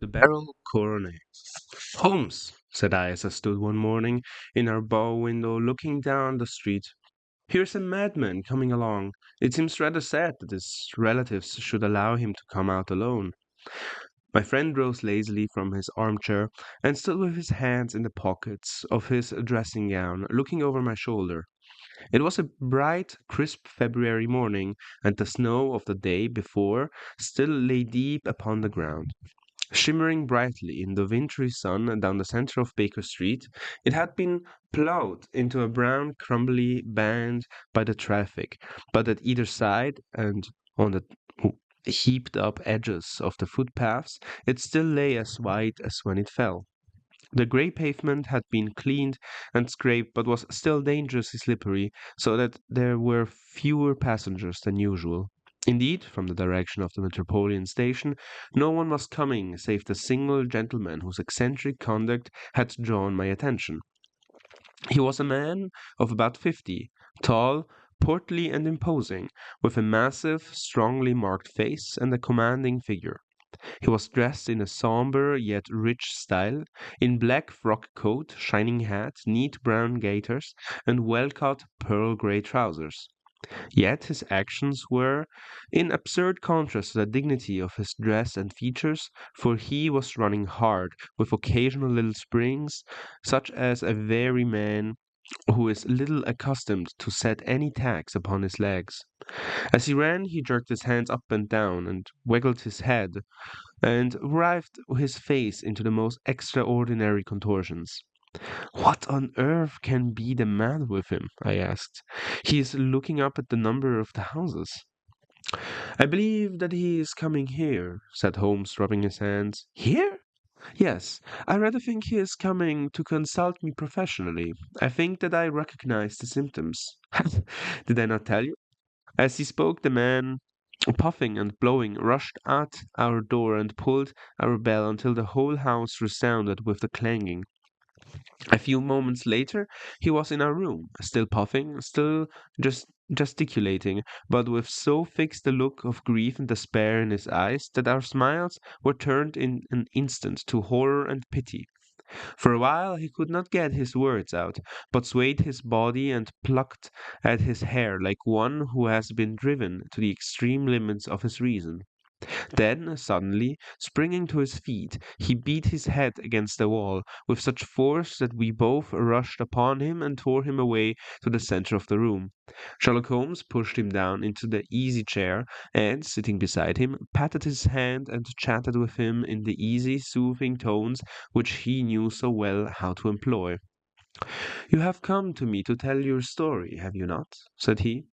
The Beryl Coronet. Holmes, said I as I stood one morning in our bow window looking down the street. Here's a madman coming along. It seems rather sad that his relatives should allow him to come out alone. My friend rose lazily from his armchair and stood with his hands in the pockets of his dressing gown, looking over my shoulder. It was a bright, crisp February morning, and the snow of the day before still lay deep upon the ground. Shimmering brightly in the wintry sun down the center of Baker Street, it had been plowed into a brown, crumbly band by the traffic, but at either side and on the heaped up edges of the footpaths, it still lay as white as when it fell. The grey pavement had been cleaned and scraped, but was still dangerously slippery, so that there were fewer passengers than usual. Indeed, from the direction of the Metropolitan Station, no one was coming save the single gentleman whose eccentric conduct had drawn my attention. He was a man of about 50, tall, portly, and imposing, with a massive, strongly marked face and a commanding figure. He was dressed in a sombre yet rich style, in black frock coat, shining hat, neat brown gaiters, and well-cut pearl grey trousers. Yet his actions were in absurd contrast to the dignity of his dress and features, for he was running hard, with occasional little springs, such as a wary man who is little accustomed to set any tax upon his legs. As he ran, he jerked his hands up and down, and waggled his head, and writhed his face into the most extraordinary contortions. "What on earth can be the matter with him?" I asked. "He is looking up at the number of the houses." "I believe that he is coming here," said Holmes, rubbing his hands. "Here?" "Yes, I rather think he is coming to consult me professionally. I think that I recognize the symptoms." "Did I not tell you?" As he spoke, the man, puffing and blowing, rushed at our door and pulled our bell until the whole house resounded with the clanging. A few moments later he was in our room, still puffing, still just gesticulating, but with so fixed a look of grief and despair in his eyes that our smiles were turned in an instant to horror and pity. For a while he could not get his words out, but swayed his body and plucked at his hair like one who has been driven to the extreme limits of his reason. Then, suddenly, springing to his feet, he beat his head against the wall with such force that we both rushed upon him and tore him away to the center of the room. Sherlock Holmes pushed him down into the easy chair, and, sitting beside him, patted his hand and chatted with him in the easy, soothing tones which he knew so well how to employ. "You have come to me to tell your story, have you not?" said he.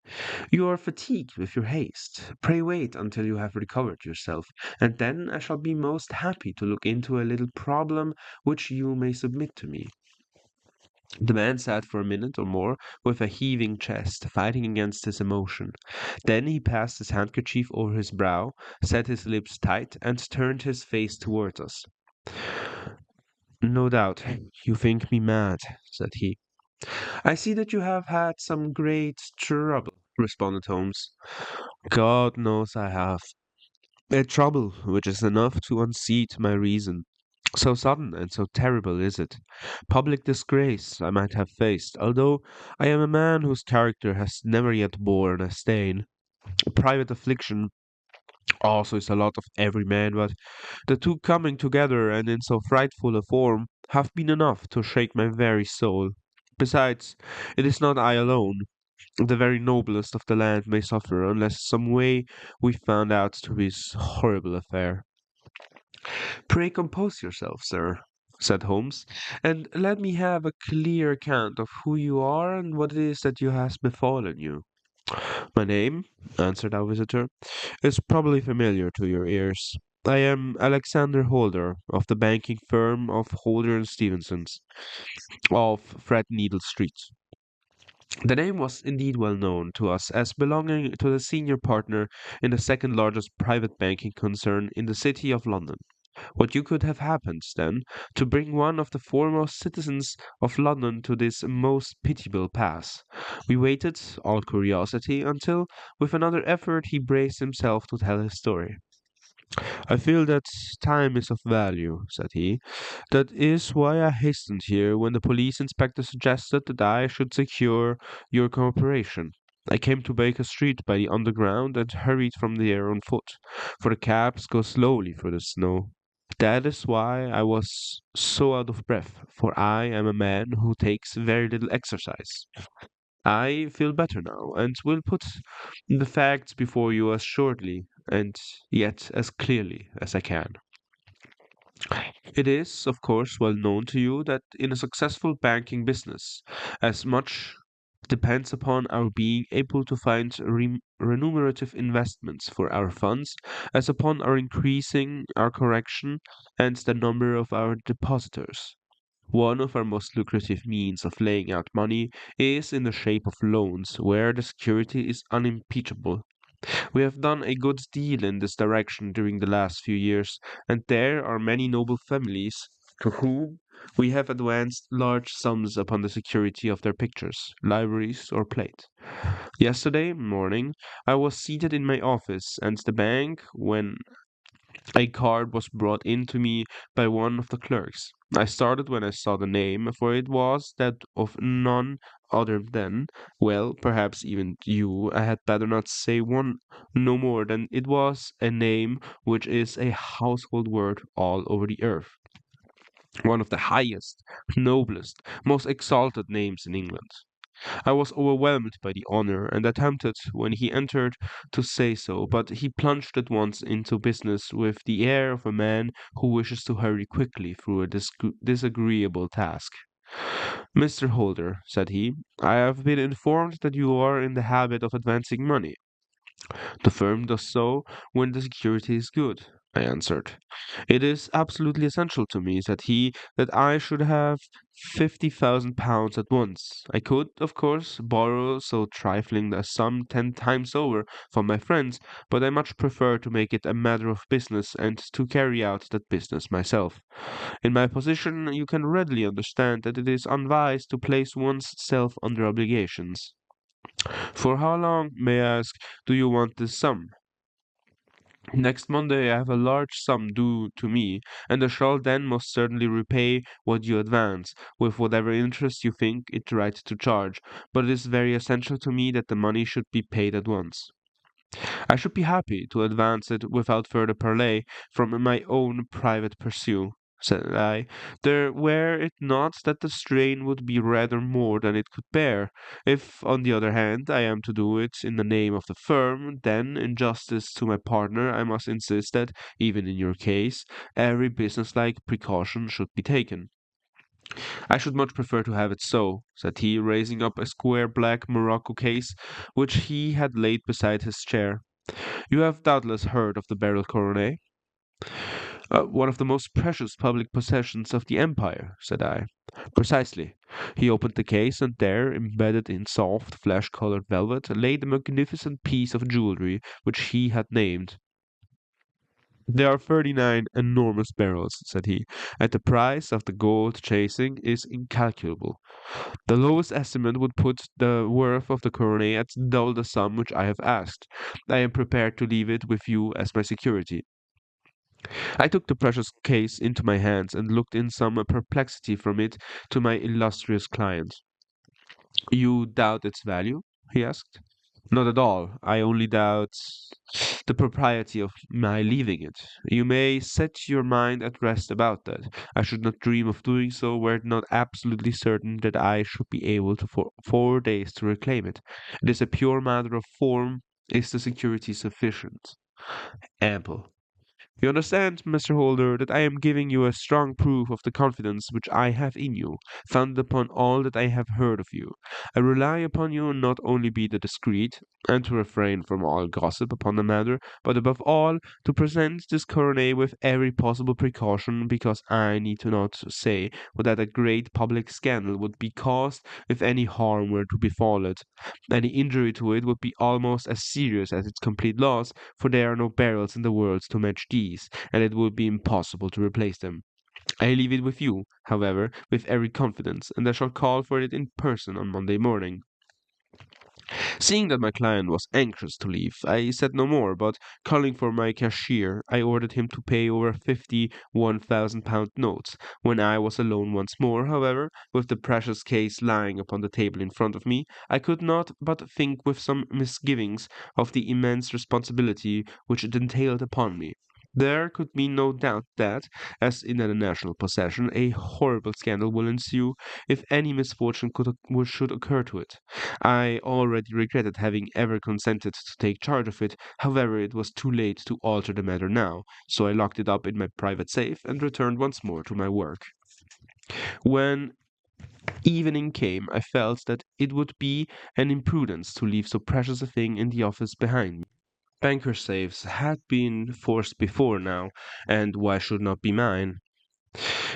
"You are fatigued with your haste. Pray wait until you have recovered yourself, and then I shall be most happy to look into a little problem which you may submit to me." The man sat for a minute or more with a heaving chest, fighting against his emotion. Then he passed his handkerchief over his brow, set his lips tight, and turned his face towards us. "No doubt you think me mad," said he. "I see that you have had some great trouble," responded Holmes. "God knows I have. A trouble which is enough to unseat my reason. So sudden and so terrible is it. Public disgrace I might have faced, although I am a man whose character has never yet borne a stain. Private affliction also is the lot of every man, but the two coming together and in so frightful a form have been enough to shake my very soul. Besides, it is not I alone. The very noblest of the land may suffer unless some way we found out to this horrible affair." "Pray compose yourself, sir," said Holmes, "and let me have a clear account of who you are and what it is that has befallen you." "My name," answered our visitor, "is probably familiar to your ears. I am Alexander Holder, of the banking firm of Holder and Stevensons, of Threadneedle Street." The name was indeed well known to us as belonging to the senior partner in the second largest private banking concern in the city of London. What you could have happened, then, to bring one of the foremost citizens of London to this most pitiable pass? We waited, all curiosity, until, with another effort, he braced himself to tell his story. I feel that time is of value, said he. That is why I hastened here when the police inspector suggested that I should secure your cooperation. I came to Baker Street by the underground and hurried from there on foot, for the cabs go slowly through the snow. That is why I was so out of breath, for I am a man who takes very little exercise. I feel better now, and will put the facts before you as shortly and yet as clearly as I can. It is, of course, well known to you that in a successful banking business, as much depends upon our being able to find remunerative investments for our funds as upon our increasing our correction and the number of our depositors. One of our most lucrative means of laying out money is in the shape of loans, where the security is unimpeachable. We have done a good deal in this direction during the last few years, and there are many noble families to whom we have advanced large sums upon the security of their pictures, libraries, or plate. Yesterday morning I was seated in my office and the bank when a card was brought in to me by one of the clerks. I started when I saw the name, for it was that of none other than, well, perhaps even you, I had better not say one no more than it was a name which is a household word all over the earth, one of the highest, noblest, most exalted names in England. I was overwhelmed by the honor, and attempted, when he entered, to say so, but he plunged at once into business with the air of a man who wishes to hurry quickly through a disagreeable task. Mr. Holder, said he, I have been informed that you are in the habit of advancing money. The firm does so when the security is good, I answered. It is absolutely essential to me, said he, that I should have £50,000 at once. I could, of course, borrow so trifling a sum 10 times over from my friends, but I much prefer to make it a matter of business and to carry out that business myself. In my position, you can readily understand that it is unwise to place one's self under obligations. For how long, may I ask, do you want this sum? Next Monday I have a large sum due to me, and I shall then most certainly repay what you advance, with whatever interest you think it right to charge, but it is very essential to me that the money should be paid at once. I should be happy to advance it without further parley from my own private purse, said I, there were it not that the strain would be rather more than it could bear. If, on the other hand, I am to do it in the name of the firm, then, in justice to my partner, I must insist that, even in your case, every businesslike precaution should be taken. I should much prefer to have it so, said he, raising up a square black morocco case which he had laid beside his chair. You have doubtless heard of the Beryl Coronet? One of the most precious public possessions of the empire, said I. Precisely. He opened the case, and there, embedded in soft, flesh-colored velvet, lay the magnificent piece of jewelry which he had named. There are 39 enormous barrels, said he, and the price of the gold chasing is incalculable. The lowest estimate would put the worth of the coronet at double the sum which I have asked. I am prepared to leave it with you as my security. I took the precious case into my hands and looked in some perplexity from it to my illustrious client. You doubt its value? He asked. Not at all. I only doubt the propriety of my leaving it. You may set your mind at rest about that. I should not dream of doing so were it not absolutely certain that I should be able to for 4 days to reclaim it. It is a pure matter of form. Is the security sufficient? Ample. You understand, Mr. Holder, that I am giving you a strong proof of the confidence which I have in you, founded upon all that I have heard of you. I rely upon you not only be the discreet, and to refrain from all gossip upon the matter, but above all to present this coronet with every possible precaution, because I need not say that a great public scandal would be caused if any harm were to befall it. Any injury to it would be almost as serious as its complete loss, for there are no barrels in the world to match these, and it would be impossible to replace them. I leave it with you, however, with every confidence, and I shall call for it in person on Monday morning. Seeing that my client was anxious to leave, I said no more, but calling for my cashier, I ordered him to pay over 50 £1,000 notes. When I was alone once more, however, with the precious case lying upon the table in front of me, I could not but think with some misgivings of the immense responsibility which it entailed upon me. There could be no doubt that, as in a national possession, a horrible scandal will ensue if any misfortune should occur to it. I already regretted having ever consented to take charge of it, however, it was too late to alter the matter now, so I locked it up in my private safe and returned once more to my work. When evening came, I felt that it would be an imprudence to leave so precious a thing in the office behind me. Banker safes had been forced before now, and why should not be mine?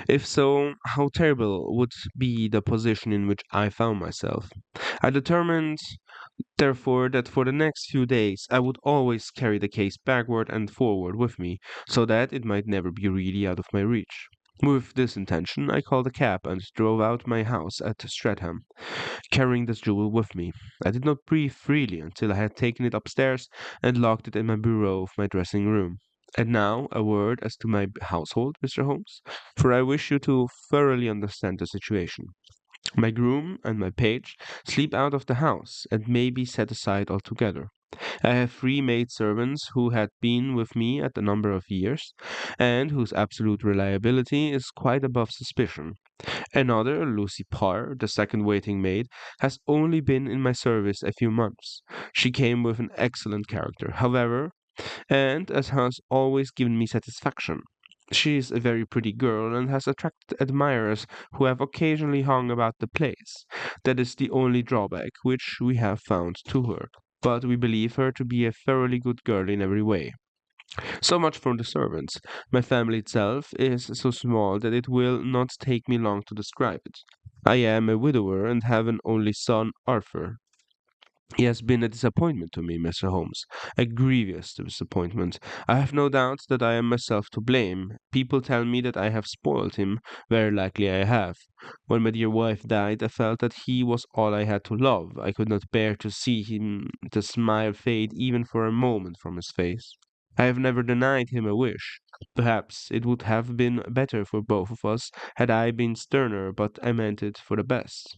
If so, how terrible would be the position in which I found myself. I determined therefore that for the next few days I would always carry the case backward and forward with me, so that it might never be really out of my reach. With this intention, I called a cab and drove out my house at Streatham, carrying this jewel with me. I did not breathe freely until I had taken it upstairs and locked it in my bureau of my dressing room. And now a word as to my household, Mr. Holmes, for I wish you to thoroughly understand the situation. My groom and my page sleep out of the house and may be set aside altogether. I have three maidservants who had been with me at a number of years, and whose absolute reliability is quite above suspicion. Another, Lucy Parr, the second waiting maid, has only been in my service a few months. She came with an excellent character, however, and as has always given me satisfaction. She is a very pretty girl and has attracted admirers who have occasionally hung about the place. That is the only drawback which we have found to her, but we believe her to be a thoroughly good girl in every way. So much for the servants. My family itself is so small that it will not take me long to describe it. I am a widower and have an only son, Arthur. He has been a disappointment to me, Mr. Holmes, a grievous disappointment. I have no doubt that I am myself to blame. People tell me that I have spoiled him. Very likely I have. When my dear wife died, I felt that he was all I had to love. I could not bear to see him the smile fade even for a moment from his face. I have never denied him a wish. Perhaps it would have been better for both of us had I been sterner, but I meant it for the best.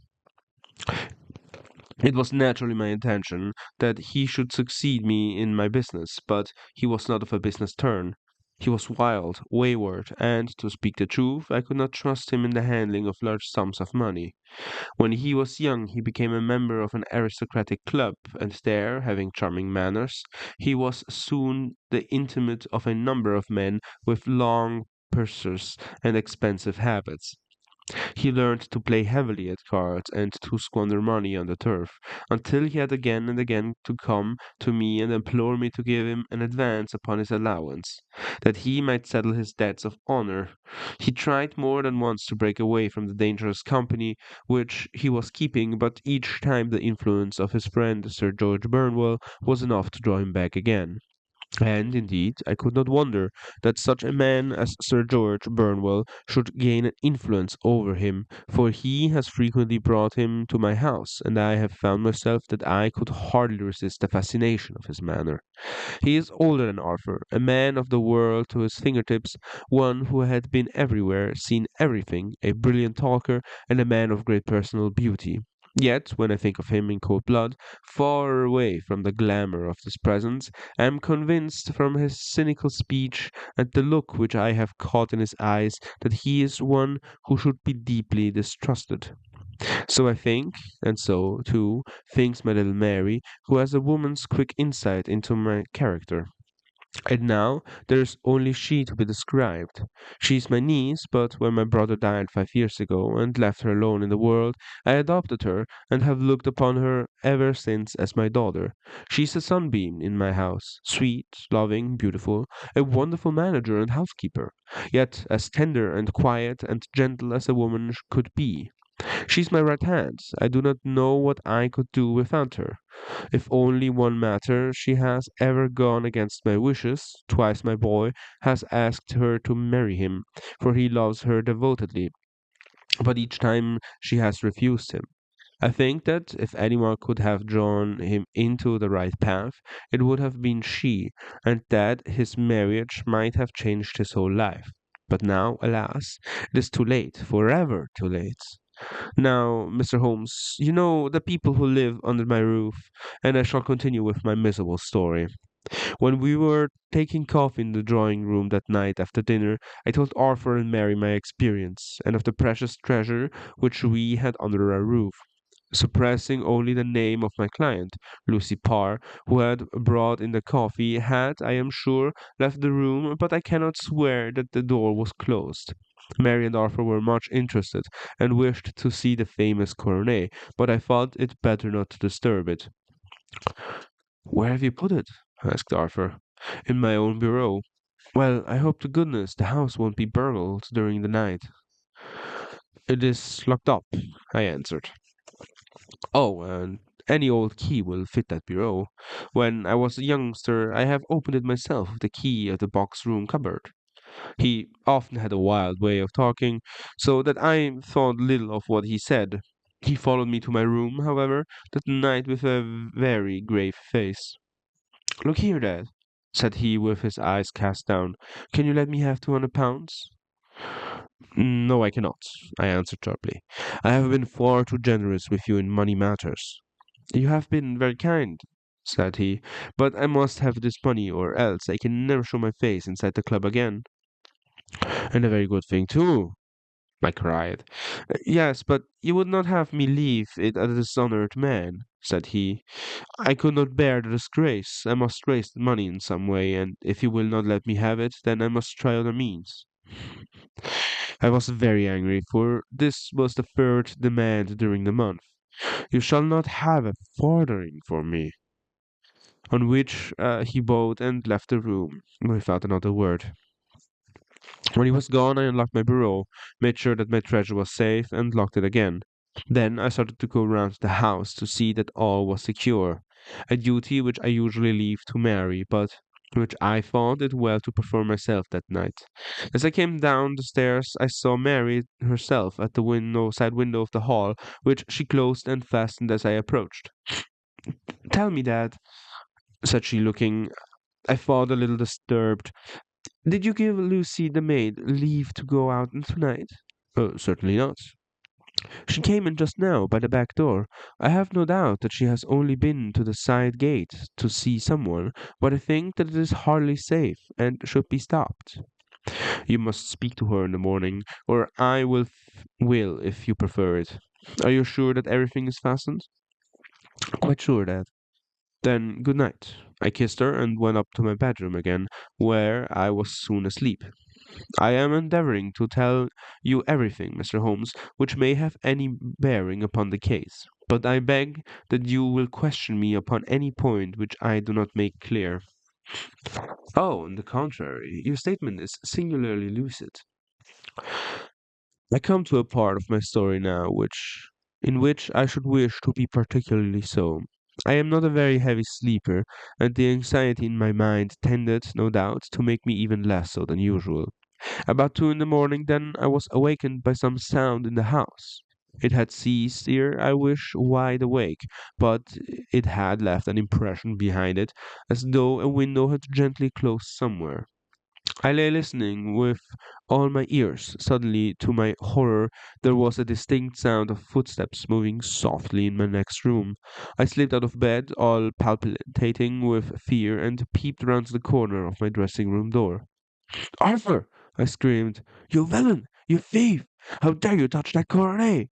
It was naturally my intention that he should succeed me in my business, but he was not of a business turn. He was wild, wayward, and, to speak the truth, I could not trust him in the handling of large sums of money. When he was young, he became a member of an aristocratic club, and there, having charming manners, he was soon the intimate of a number of men with long purses and expensive habits. He learned to play heavily at cards and to squander money on the turf, until he had again and again to come to me and implore me to give him an advance upon his allowance, that he might settle his debts of honor. He tried more than once to break away from the dangerous company which he was keeping, but each time the influence of his friend Sir George Burnwell was enough to draw him back again. And, indeed, I could not wonder that such a man as Sir George Burnwell should gain an influence over him, for he has frequently brought him to my house, and I have found myself that I could hardly resist the fascination of his manner. He is older than Arthur, a man of the world to his fingertips, one who had been everywhere, seen everything, a brilliant talker, and a man of great personal beauty. Yet, when I think of him in cold blood, far away from the glamour of this presence, I am convinced from his cynical speech and the look which I have caught in his eyes that he is one who should be deeply distrusted. So I think, and so, too, thinks my little Mary, who has a woman's quick insight into my character. And now there is only she to be described. She is my niece, but when my brother died 5 years ago and left her alone in the world, I adopted her and have looked upon her ever since as my daughter. She is a sunbeam in my house, sweet, loving, beautiful, a wonderful manager and housekeeper, yet as tender and quiet and gentle as a woman could be. She is my right hand. I do not know what I could do without her. If only one matter, she has ever gone against my wishes. Twice my boy has asked her to marry him, for he loves her devotedly, but each time she has refused him. I think that if anyone could have drawn him into the right path, it would have been she, and that his marriage might have changed his whole life. But now, alas, it is too late, forever too late. Now, Mr. Holmes, you know the people who live under my roof, and I shall continue with my miserable story. When we were taking coffee in the drawing room that night after dinner, I told Arthur and Mary my experience, and of the precious treasure which we had under our roof, suppressing only the name of my client. Lucy Parr, who had brought in the coffee, had, I am sure, left the room, but I cannot swear that the door was closed. Mary and Arthur were much interested, and wished to see the famous coronet, but I thought it better not to disturb it. "Where have you put it?" asked Arthur. "In my own bureau." "Well, I hope to goodness the house won't be burgled during the night." "It is locked up," I answered. "Oh, and any old key will fit that bureau. When I was a youngster I have opened it myself with the key of the box room cupboard." He often had a wild way of talking, so that I thought little of what he said. He followed me to my room, however, that night with a very grave face. "Look here, Dad," said he with his eyes cast down. "Can you let me have £200?" "No, I cannot," I answered sharply. "I have been far too generous with you in money matters." "You have been very kind," said he, "but I must have this money or else I can never show my face inside the club again." "And a very good thing too," I cried. "Yes, but you would not have me leave it a dishonored man," said he. "I could not bear the disgrace. I must raise the money in some way, and if you will not let me have it, then I must try other means." I was very angry, for this was the third demand during the month. "You shall not have a farthing from me." On which he bowed and left the room without another word. When he was gone, I unlocked my bureau, made sure that my treasure was safe, and locked it again. Then I started to go round the house to see that all was secure, a duty which I usually leave to Mary, but which I thought it well to perform myself that night. As I came down the stairs, I saw Mary herself at the side window of the hall, which she closed and fastened as I approached. "Tell me, Dad," said she, looking, I thought, a little disturbed, "did you give Lucy the maid leave to go out tonight?" "Certainly not." "She came in just now by the back door. I have no doubt that she has only been to the side gate to see someone, but I think that it is hardly safe, and should be stopped." "You must speak to her in the morning, or I will if you prefer it. Are you sure that everything is fastened?" "Quite sure, Dad." "Then good night." I kissed her and went up to my bedroom again, where I was soon asleep. I am endeavoring to tell you everything, Mr. Holmes, which may have any bearing upon the case, but I beg that you will question me upon any point which I do not make clear. "Oh, on the contrary, your statement is singularly lucid." I come to a part of my story now in which I should wish to be particularly so. I am not a very heavy sleeper, and the anxiety in my mind tended, no doubt, to make me even less so than usual. About 2 in the morning, then, I was awakened by some sound in the house. It had ceased ere I was wide awake, but it had left an impression behind it, as though a window had gently closed somewhere. I lay listening with all my ears. Suddenly, to my horror, there was a distinct sound of footsteps moving softly in my next room. I slipped out of bed, all palpitating with fear, and peeped round the corner of my dressing room door. "Arthur!" I screamed. "You villain! You thief! How dare you touch that coronet?"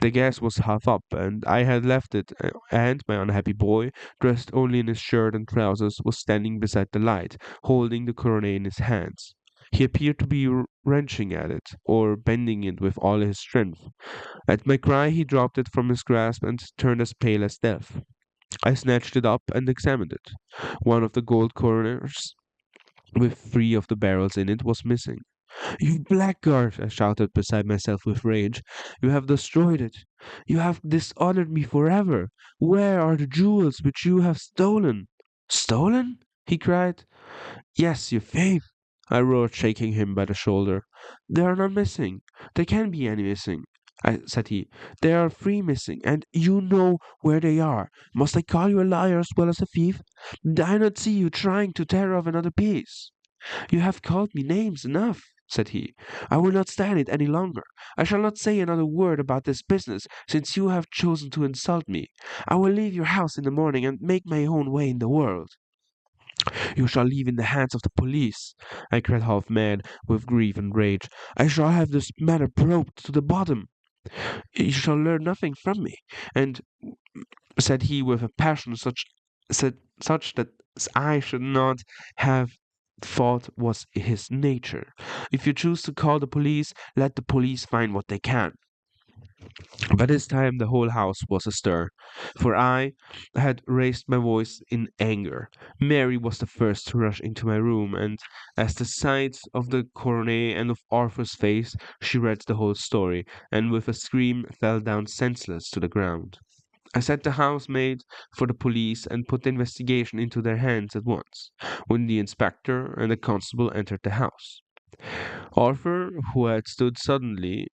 The gas was half up, and I had left it, and my unhappy boy, dressed only in his shirt and trousers, was standing beside the light, holding the coronet in his hands. He appeared to be wrenching at it, or bending it with all his strength. At my cry he dropped it from his grasp and turned as pale as death. I snatched it up and examined it. One of the gold coroners, with 3 of the barrels in it, was missing. "You blackguard!" I shouted beside myself with rage. "You have destroyed it. You have dishonored me forever. Where are the jewels which you have stolen?" "Stolen?" he cried. "Yes, you thief!" I roared, shaking him by the shoulder. "They are not missing. There can't be any missing. said he. There are three missing, and you know where they are. Must I call you a liar as well as a thief? Did I not see you trying to tear off another piece? You have called me names enough, said he. I will not stand it any longer. I shall not say another word about this business, since you have chosen to insult me. I will leave your house in the morning and make my own way in the world. You shall leave in the hands of the police, I cried half mad with grief and rage. I shall have this matter probed to the bottom. You shall learn nothing from me. And said he with a passion such that I should not have thought was his nature. If you choose to call the police, let the police find what they can. By this time the whole house was astir, for I had raised my voice in anger. Mary was the first to rush into my room, and at the sight of the coronet and of Arthur's face, she read the whole story, and with a scream fell down senseless to the ground. I sent the housemaid for the police and put the investigation into their hands at once, when the inspector and the constable entered the house. Arthur, who had stood sullenly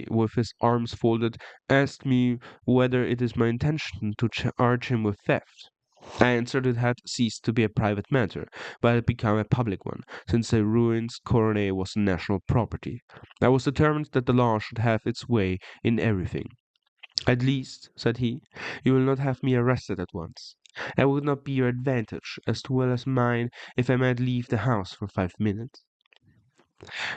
with his arms folded, asked me whether it is my intention to charge him with theft. I answered it had ceased to be a private matter, but had become a public one, since the ruined coronet was national property. I was determined that the law should have its way in everything. At least, said he, you will not have me arrested at once. That would not be your advantage as well as mine if I might leave the house for 5 minutes.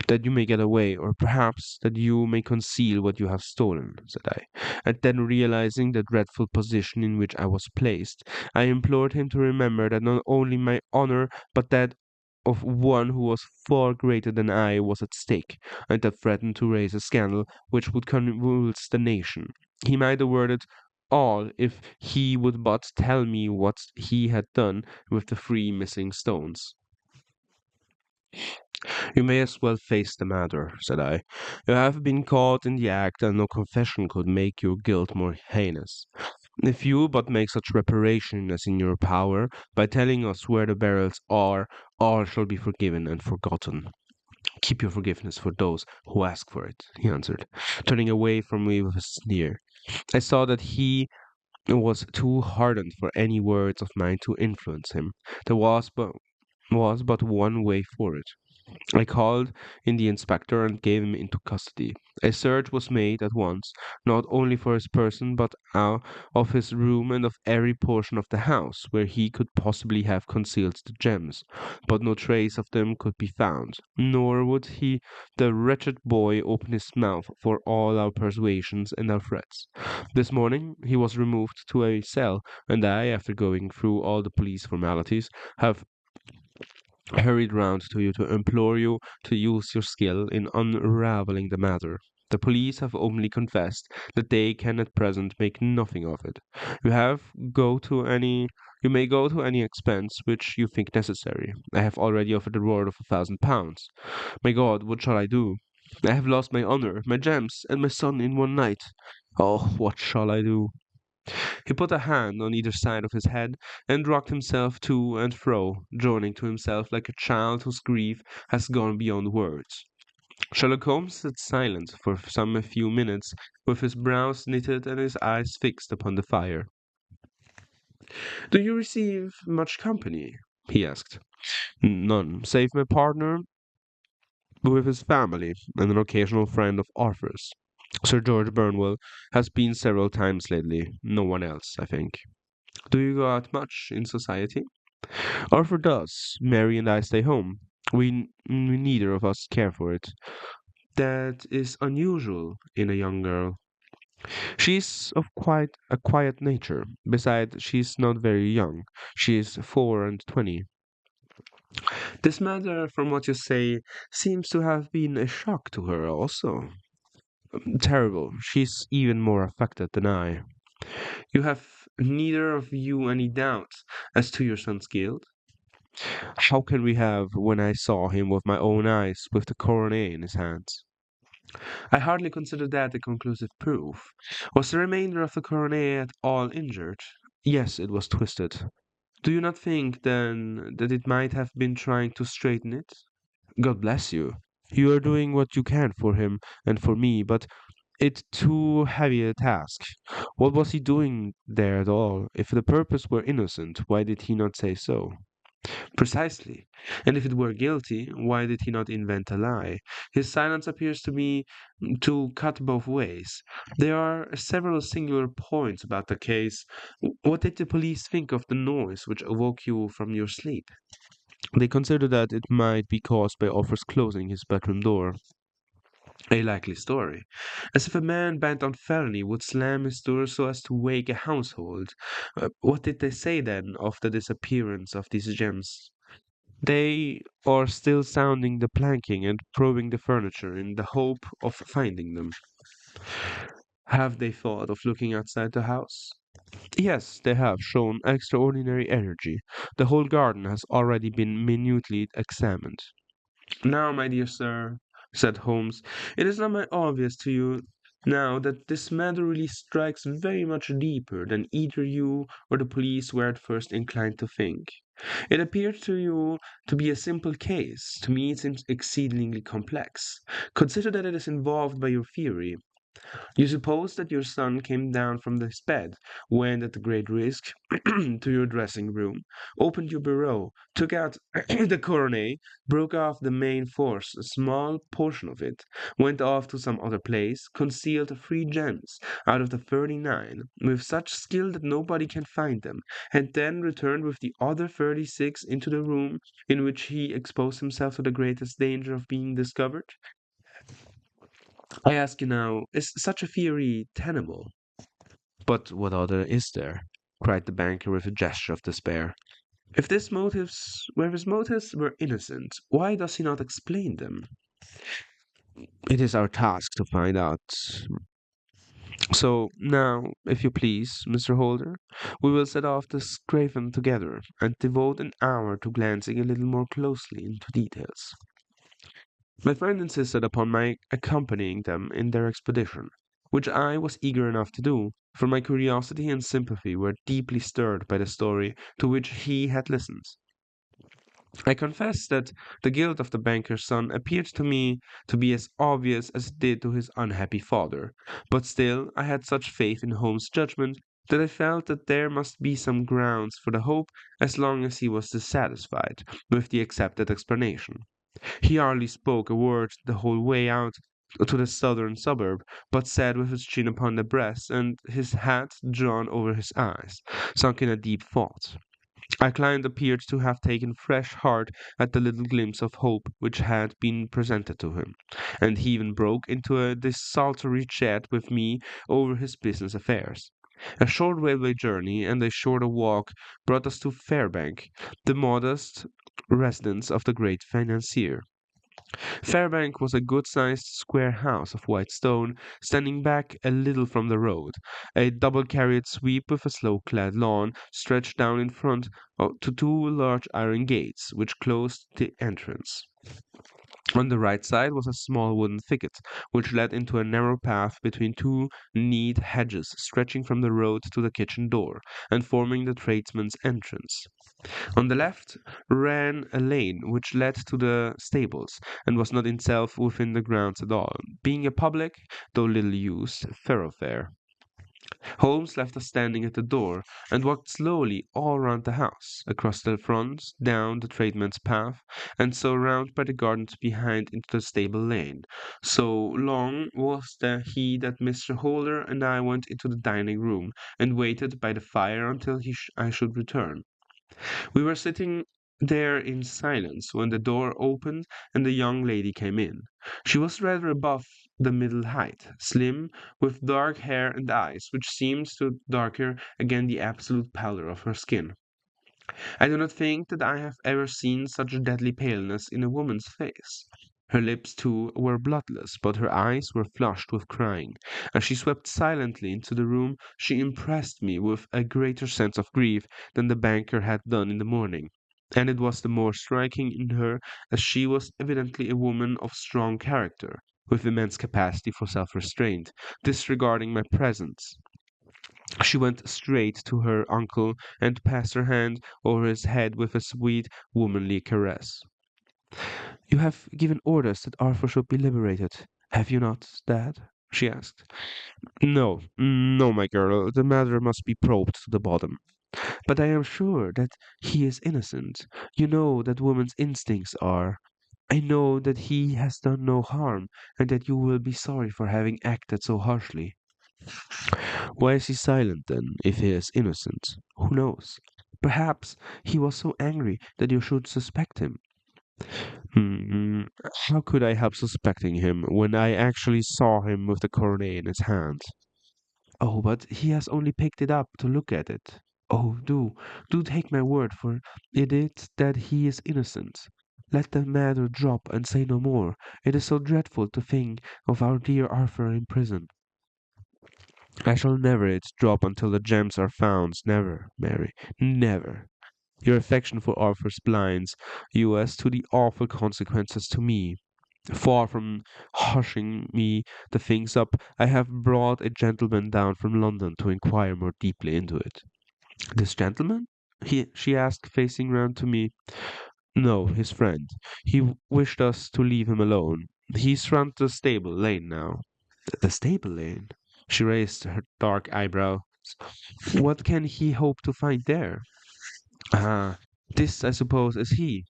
That you may get away, or perhaps that you may conceal what you have stolen, said I. And then realizing the dreadful position in which I was placed, I implored him to remember that not only my honor, but that of one who was far greater than I was at stake, and that threatened to raise a scandal which would convulse the nation. He might avert it all if he would but tell me what he had done with the three missing stones. You may as well face the matter, said I. You have been caught in the act, and no confession could make your guilt more heinous. If you but make such reparation as in your power, by telling us where the barrels are, all shall be forgiven and forgotten. Keep your forgiveness for those who ask for it, he answered, turning away from me with a sneer. I saw that he was too hardened for any words of mine to influence him. There was but one way for it. I called in the inspector and gave him into custody. A search was made at once, not only for his person, but of his room and of every portion of the house where he could possibly have concealed the gems, but no trace of them could be found, nor would the wretched boy, open his mouth for all our persuasions and our threats. This morning he was removed to a cell, and I, after going through all the police formalities, have hurried round to you to implore you to use your skill in unraveling the matter. The police have openly confessed that they can at present make nothing of it. You have go to any you may go to any expense which you think necessary. I have already offered the reward of £1,000. My God, what shall I do? I have lost my honor, my gems, and my son in one night. Oh, what shall I do? He put a hand on either side of his head and rocked himself to and fro, droning to himself like a child whose grief has gone beyond words. Sherlock Holmes sat silent for some few minutes, with his brows knitted and his eyes fixed upon the fire. Do you receive much company? He asked. None, save my partner with his family and an occasional friend of Arthur's. Sir George Burnwell has been several times lately. No one else, I think. Do you go out much in society? Arthur does. Mary and I stay home. We neither of us care for it. That is unusual in a young girl. She's of quite a quiet nature. Besides, she's not very young. She is 4 and 20. This matter, from what you say, seems to have been a shock to her also. Terrible. She's even more affected than I. You have neither of you any doubt as to your son's guilt? How can we have when I saw him with my own eyes with the coronet in his hands? I hardly consider that a conclusive proof. Was the remainder of the coronet at all injured? Yes, it was twisted. Do you not think, then, that it might have been trying to straighten it? God bless you. You are doing what you can for him and for me, but it too heavy a task. What was he doing there at all? If the purpose were innocent, why did he not say so? Precisely. And if it were guilty, why did he not invent a lie? His silence appears to me to cut both ways. There are several singular points about the case. What did the police think of the noise which awoke you from your sleep? They considered that it might be caused by Offer's closing his bedroom door. A likely story. As if a man bent on felony would slam his door so as to wake a household. What did they say then of the disappearance of these gems? They are still sounding the planking and probing the furniture in the hope of finding them. Have they thought of looking outside the house? Yes, they have shown extraordinary energy. The whole garden has already been minutely examined. Now, my dear sir, said Holmes, it is not obvious to you now that this matter really strikes very much deeper than either you or the police were at first inclined to think. It appeared to you to be a simple case. To me, it seems exceedingly complex. Consider that it is involved by your theory. You suppose that your son came down from his bed, went at great risk to your dressing room, opened your bureau, took out the coronet, broke off the main force, a small portion of it, went off to some other place, concealed 3 gems out of the 39 with such skill that nobody can find them, and then returned with the other 36 into the room in which he exposed himself to the greatest danger of being discovered? I ask you now, is such a theory tenable? But what other is there? Cried the banker with a gesture of despair. If his motives were innocent, why does he not explain them? It is our task to find out. So now, if you please, Mr. Holder, we will set off to Scraven together and devote an hour to glancing a little more closely into details. My friend insisted upon my accompanying them in their expedition, which I was eager enough to do, for my curiosity and sympathy were deeply stirred by the story to which he had listened. I confess that the guilt of the banker's son appeared to me to be as obvious as it did to his unhappy father, but still I had such faith in Holmes' judgment that I felt that there must be some grounds for the hope as long as he was dissatisfied with the accepted explanation. He hardly spoke a word the whole way out to the southern suburb, but sat with his chin upon the breast and his hat drawn over his eyes, sunk in a deep thought. Our client appeared to have taken fresh heart at the little glimpse of hope which had been presented to him, and he even broke into a desultory chat with me over his business affairs. A short railway journey and a shorter walk brought us to Fairbank, the modest residence of the great financier. Fairbank was a good-sized square house of white stone, standing back a little from the road. A double-carried sweep with a sloe-clad lawn stretched down in front to 2 large iron gates, which closed the entrance. On the right side was a small wooden thicket, which led into a narrow path between 2 neat hedges stretching from the road to the kitchen door, and forming the tradesman's entrance. On the left ran a lane which led to the stables, and was not itself within the grounds at all, being a public, though little used, thoroughfare. Holmes left us standing at the door, and walked slowly all round the house, across the front, down the tradesman's path, and so round by the gardens behind into the stable lane. So long was he that Mr. Holder and I went into the dining room, and waited by the fire until I should return. We were sitting there in silence when the door opened and the young lady came in. She was rather above the middle height, slim, with dark hair and eyes which seemed to darker again the absolute pallor of her skin. I do not think that I have ever seen such deadly paleness in a woman's face. Her lips, too, were bloodless, but her eyes were flushed with crying. As she swept silently into the room, she impressed me with a greater sense of grief than the banker had done in the morning. And it was the more striking in her as she was evidently a woman of strong character, with immense capacity for self-restraint. Disregarding my presence, she went straight to her uncle and passed her hand over his head with a sweet, womanly caress. "You have given orders that Arthur should be liberated, have you not, Dad?" she asked. No, no, my girl, the matter must be probed to the bottom. But I am sure that he is innocent. You know that woman's instincts are. I know that he has done no harm, and that you will be sorry for having acted so harshly. Why is he silent then, if he is innocent? Who knows? Perhaps he was so angry that you should suspect him. Hmm, how could I help suspecting him when I actually saw him with the coronet in his hand? Oh, but he has only picked it up to look at it. Oh, do take my word for it that he is innocent. Let the matter drop and say no more. It is so dreadful to think of our dear Arthur in prison. I shall never it drop until the gems are found. Never, Mary, never. Your affection for Arthur blinds you as to the awful consequences to me. Far from hushing me the things up, I have brought a gentleman down from London to inquire more deeply into it. This gentleman? She asked, facing round to me. No, his friend. He wished us to leave him alone. He's round the stable lane now. The stable lane? She raised her dark eyebrows. What can he hope to find there? Ah, this, I suppose, is he.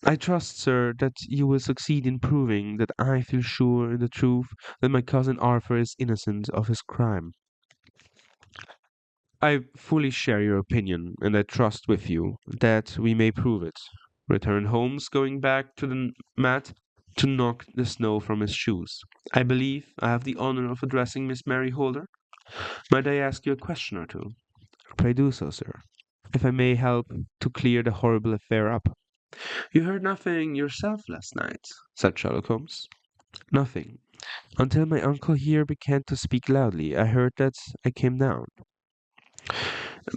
I trust, sir, that you will succeed in proving that I feel sure in the truth that my cousin Arthur is innocent of his crime. I fully share your opinion, and I trust with you that we may prove it, returned Holmes, going back to the mat to knock the snow from his shoes. I believe I have the honor of addressing Miss Mary Holder. Might I ask you a question or two? Pray do so, sir. If I may help to clear the horrible affair up. You heard nothing yourself last night, said Sherlock Holmes. Nothing. Until my uncle here began to speak loudly, I heard that I came down.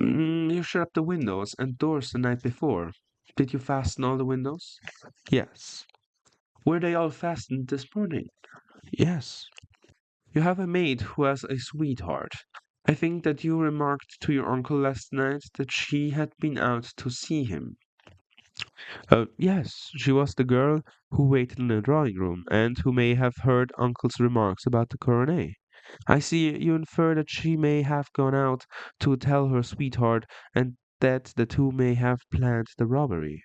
You shut up the windows and doors the night before. Did you fasten all the windows? Yes. Were they all fastened this morning? Yes. You have a maid who has a sweetheart. I think that you remarked to your uncle last night that she had been out to see him. Yes, she was the girl who waited in the drawing room, and who may have heard uncle's remarks about the coronet. I see you infer that she may have gone out to tell her sweetheart, and that the two may have planned the robbery.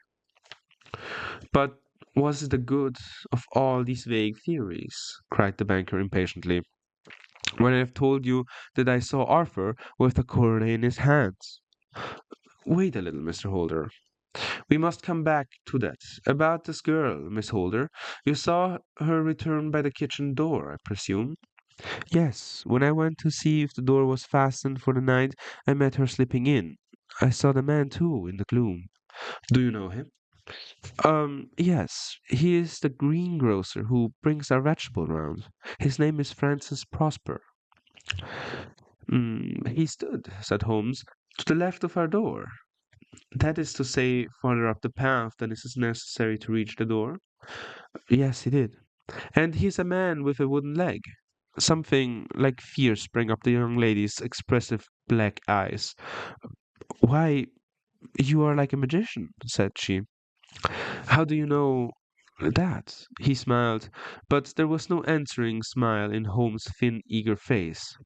But what is the good of all these vague theories? Cried the banker impatiently, when I have told you that I saw Arthur with the coronet in his hands. Wait a little, Mr. Holder. We must come back to that. About this girl, Miss Holder. You saw her return by the kitchen door, I presume? Yes, when I went to see if the door was fastened for the night, I met her slipping in. I saw the man too, in the gloom. Do you know him? Yes. He is the greengrocer who brings our vegetable round. His name is Francis Prosper. He stood, said Holmes, to the left of our door. That is to say, farther up the path than is necessary to reach the door. Yes, he did. And he is a man with a wooden leg. Something like fear sprang up the young lady's expressive black eyes. Why, you are like a magician, said she. How do you know that? He smiled, but there was no answering smile in Holmes' thin, eager face.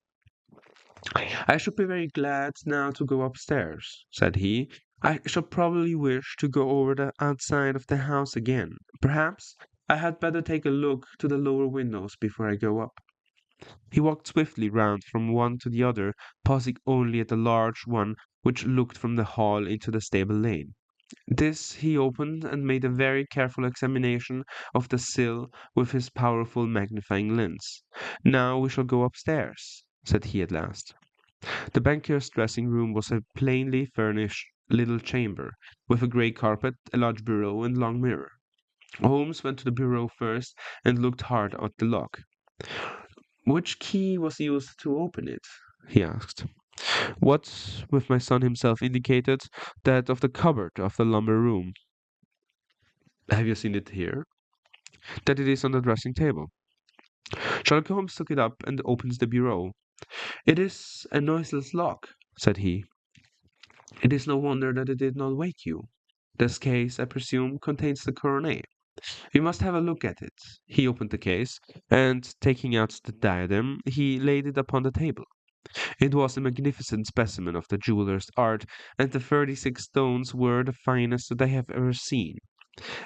I should be very glad now to go upstairs, said he. I shall probably wish to go over the outside of the house again. Perhaps I had better take a look to the lower windows before I go up. He walked swiftly round from one to the other, pausing only at the large one which looked from the hall into the stable lane. This he opened and made a very careful examination of the sill with his powerful magnifying lens. Now we shall go upstairs, said he at last. The banker's dressing room was a plainly furnished little chamber, with a grey carpet, a large bureau, and long mirror. Holmes went to the bureau first and looked hard at the lock. Which key was used to open it? He asked. What, with my son himself, indicated that of the cupboard of the lumber room. Have you seen it here? That it is on the dressing table. Sherlock Holmes took it up and opened the bureau. It is a noiseless lock, said he. It is no wonder that it did not wake you. This case, I presume, contains the coronet. "You must have a look at it." He opened the case, and taking out the diadem, he laid it upon the table. It was a magnificent specimen of the jeweller's art, and the 36 stones were the finest that I have ever seen.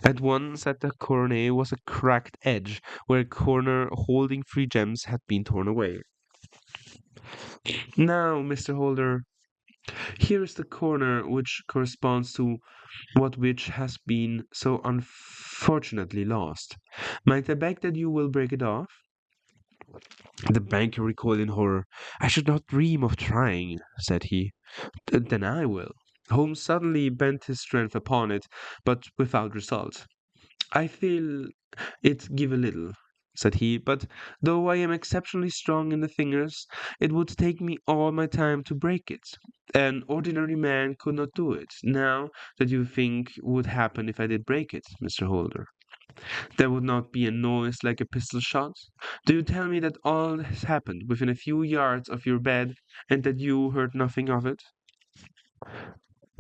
At one side the coronet was a cracked edge, where a corner holding 3 gems had been torn away. "Now, Mr. Holder, here is the corner which corresponds to what which has been so unfortunately lost. Might I beg that you will break it off?" The banker recoiled in horror. "I should not dream of trying," said he. "Then I will." Holmes suddenly bent his strength upon it, but without result. "I feel it give a little," said he, "but though I am exceptionally strong in the fingers, it would take me all my time to break it. An ordinary man could not do it. Now, that you think would happen if I did break it, Mr. Holder? There would not be a noise like a pistol shot? Do you tell me that all has happened within a few yards of your bed, and that you heard nothing of it?"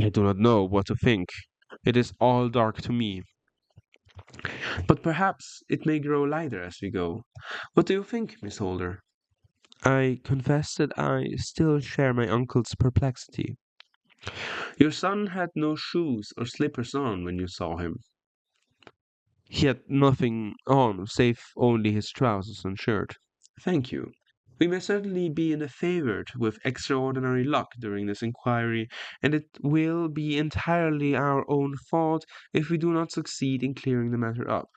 "I do not know what to think. It is all dark to me. But perhaps it may grow lighter as we go. What do you think, Miss Holder?" I confess that I still share my uncle's perplexity. "Your son had no shoes or slippers on when you saw him." "He had nothing on save only his trousers and shirt." "Thank you. We may certainly be in a favored with extraordinary luck during this inquiry, and it will be entirely our own fault if we do not succeed in clearing the matter up.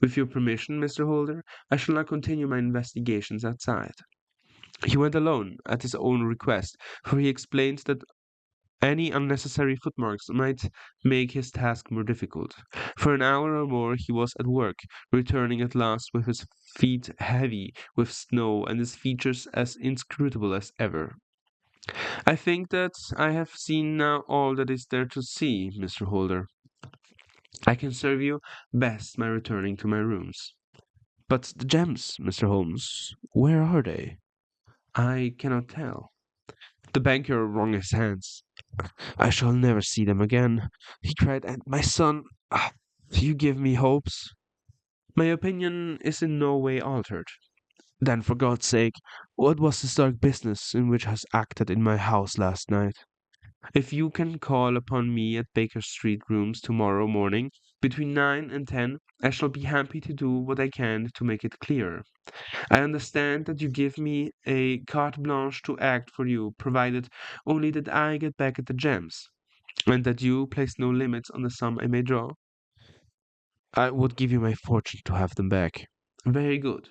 With your permission, Mr. Holder, I shall now continue my investigations outside." He went alone, at his own request, for he explained that any unnecessary footmarks might make his task more difficult. For an hour or more he was at work, returning at last with his feet heavy with snow and his features as inscrutable as ever. "I think that I have seen now all that is there to see, Mr. Holder. I can serve you best by returning to my rooms." "But the gems, Mr. Holmes, where are they?" "I cannot tell." The banker wrung his hands. "I shall never see them again," he cried, "and my son, you give me hopes." "My opinion is in no way altered." "Then, for God's sake, what was this dark business in which has acted in my house last night?" "If you can call upon me at Baker Street rooms tomorrow morning between 9 and 10, I shall be happy to do what I can to make it clearer. I understand that you give me a carte blanche to act for you, provided only that I get back at the gems, and that you place no limits on the sum I may draw." "I would give you my fortune to have them back." "Very good.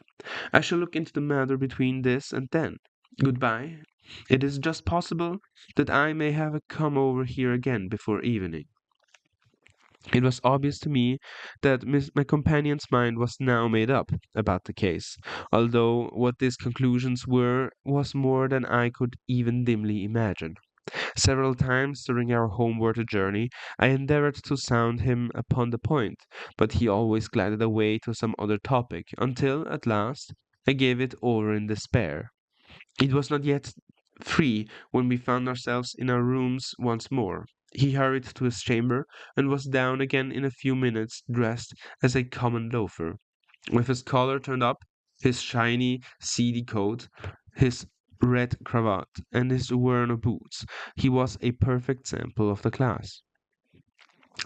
I shall look into the matter between this and then. Goodbye. It is just possible that I may have come over here again before evening." It was obvious to me that my companion's mind was now made up about the case, although what these conclusions were was more than I could even dimly imagine. Several times during our homeward journey I endeavored to sound him upon the point, but he always glided away to some other topic, until, at last, I gave it over in despair. It was not yet 3 when we found ourselves in our rooms once more. He hurried to his chamber, and was down again in a few minutes, dressed as a common loafer, with his collar turned up, his shiny, seedy coat, his red cravat, and his worn boots. He was a perfect sample of the class.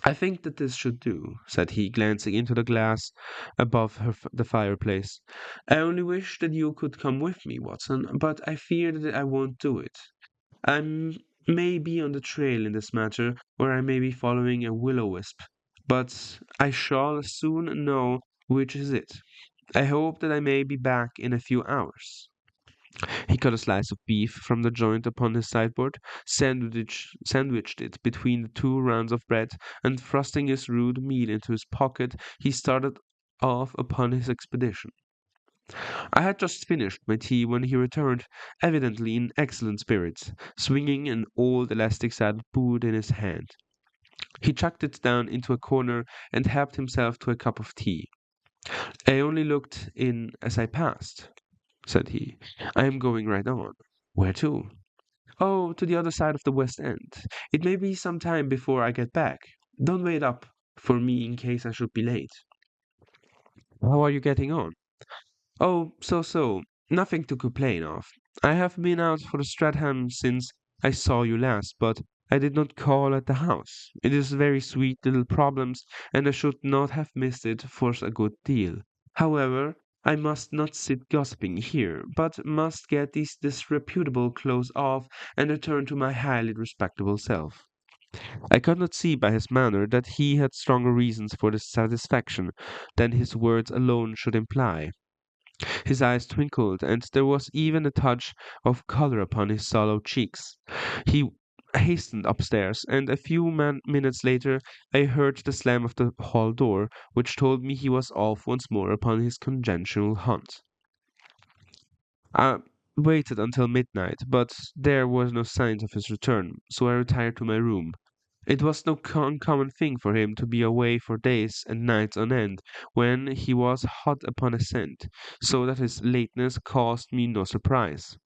"I think that this should do," said he, glancing into the glass above the fireplace. "I only wish that you could come with me, Watson, but I fear that I won't do it. May be on the trail in this matter, or I may be following a will-o'-wisp, but I shall soon know which is it. I hope that I may be back in a few hours." He cut a slice of beef from the joint upon his sideboard, sandwiched it between the 2 rounds of bread, and thrusting his rude meal into his pocket, he started off upon his expedition. I had just finished my tea when he returned, evidently in excellent spirits, swinging an old elastic saddle boot in his hand. He chucked it down into a corner and helped himself to a cup of tea. "I only looked in as I passed," said he. "I am going right on." "Where to?" "Oh, to the other side of the West End. It may be some time before I get back. Don't wait up for me in case I should be late." How are you getting on? Oh, so. Nothing to complain of. I have been out for the Stratham since I saw you last, but I did not call at the house. It is very sweet little problems, and I should not have missed it for a good deal. However, I must not sit gossiping here, but must get these disreputable clothes off and return to my highly respectable self. I could not see by his manner that he had stronger reasons for dissatisfaction than his words alone should imply. His eyes twinkled, and there was even a touch of color upon his sallow cheeks. He hastened upstairs, and a few minutes later I heard the slam of the hall door, which told me he was off once more upon his congenital hunt. I waited until midnight, but there was no signs of his return, so I retired to my room. It was no uncommon thing for him to be away for days and nights on end when he was hot upon a scent, so that his lateness caused me no surprise.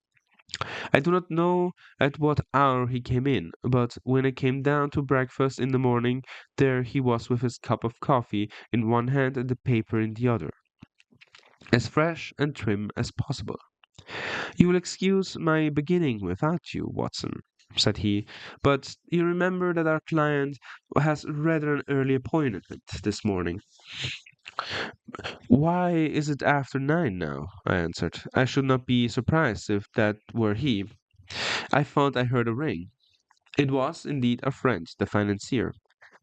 I do not know at what hour he came in, but when I came down to breakfast in the morning, there he was with his cup of coffee in one hand and the paper in the other, as fresh and trim as possible. "You will excuse my beginning without you, Watson," said he, "but you remember that our client has rather an early appointment this morning." "Why is it after 9 now?" I answered. "I should not be surprised if that were he. I thought I heard a ring." It was, indeed, a friend, the financier.